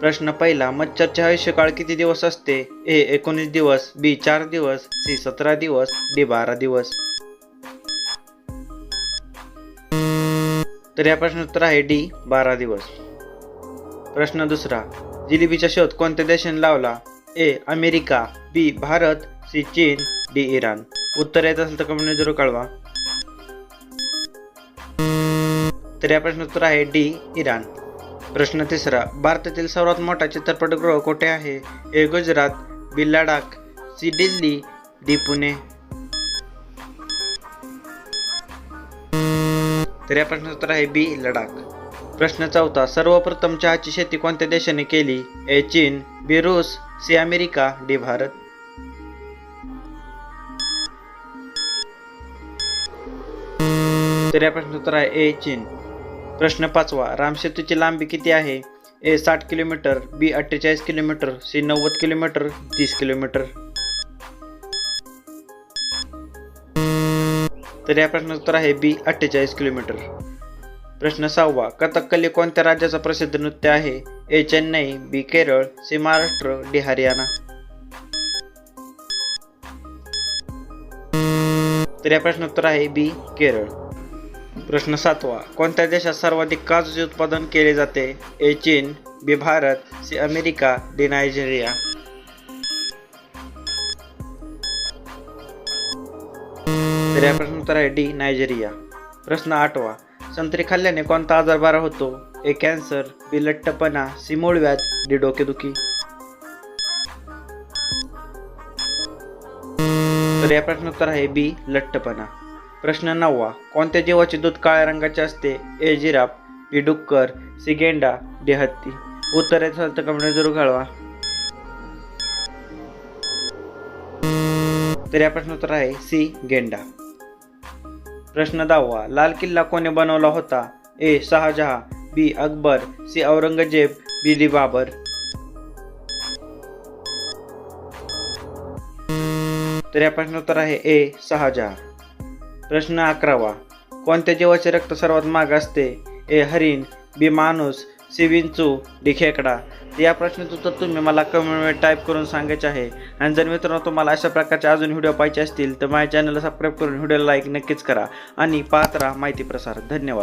प्रश्न पहिला, मच्छरचे आयुष्यकाळ किती दिवस असते? ए 19 दिवस, बी 4 दिवस, सी 17 दिवस, डी 12 दिवस. तर या प्रश्नाचं उत्तर आहे डी 12 दिवस. प्रश्न दुसरा, जिलेबीचा शोध कोणत्या देशाने लावला? A America, B Bharat, C चीन, डी इराण. उत्तर येत असेल तर कमेंट जरूर कळवा. तर या प्रश्नाचं उत्तर आहे डी इराण. प्रश्न तिसरा, भारतातील सर्वात मोठा चित्रपटगृह कोठे आहे? ए गुजरात, बी लडाख, सी दिल्ली, डी पुणे. तर या प्रश्नाचं उत्तर आहे बी लडाख. प्रश्न चौथा, सर्वप्रथम चहाची शेती कोणत्या देशाने केली? ए चीन, बी रूस, सी अमेरिका, डी भारत. तर या प्रश्नाचं उत्तर आहे ए चीन. प्रश्न पाचवा, रामसेतूची लांबी किती आहे? ए 60 किलोमीटर, बी 48 किलोमीटर, सी 90 किलोमीटर, 30 किलोमीटर. तर या प्रश्नाचं उत्तर आहे बी 48 किलोमीटर. प्रश्न सहावा, कथकली कोणत्या राज्याचा प्रसिद्ध नृत्य आहे? ए चेन्नई, बी केरळ, सी महाराष्ट्र, डी हरियाणा. तर या प्रश्नाचं उत्तर आहे बी केरळ. प्रश्न सातवा, कोणत्या देशात सर्वाधिक काजूचे उत्पादन केले जाते? ए चीन, B Bharat, C America, D Nigeria. तर या प्रश्नाचं उत्तर आहे डी नायजेरिया. प्रश्न आठवा, संत्री खाल्ल्याने कोणता आजार बरा होतो? ए कॅन्सर, बी लठ्ठपणा, सी मूळव्याध, डी डोकेदुखी. तर या प्रश्नाचं उत्तर आहे बी लठ्ठपणा. प्रश्न नववा, कोणत्या जीवाचे दूध काळ्या रंगाचे असते? ए जिराफ, बी डुक्कर, सी गेंडा, डी हत्ती. उत्तर येत असेल तर कमेंट जरूर कळवा. तर या प्रश्नाचं उत्तर आहे सी गेंडा. प्रश्न 10वा, लाल किल्ला कोणी बनवला होता? ए शहाजहा, बी अकबर, सी औरंगजेब, बी डी बाबर. तर या प्रश्नाचं उत्तर आहे ए शहाजहा. प्रश्न 11वा, कोणत्या जीवाचे रक्त सर्वात महाग असते? ए हरिण, बी माणूस, सी विंचू, डी खेकडा. या प्रश्नाचं उत्तर तुम्ही मला कमेंटमध्ये टाईप करून सांगायचे आहे. आणि जर मित्रांनो तुम्हाला अशा प्रकारचे अजून व्हिडिओ पाहिजे असतील तर माझ्या चॅनलला सबस्क्राईब करून व्हिडिओला लाईक नक्कीच करा आणि पाहत राहा माहिती प्रसार. धन्यवाद.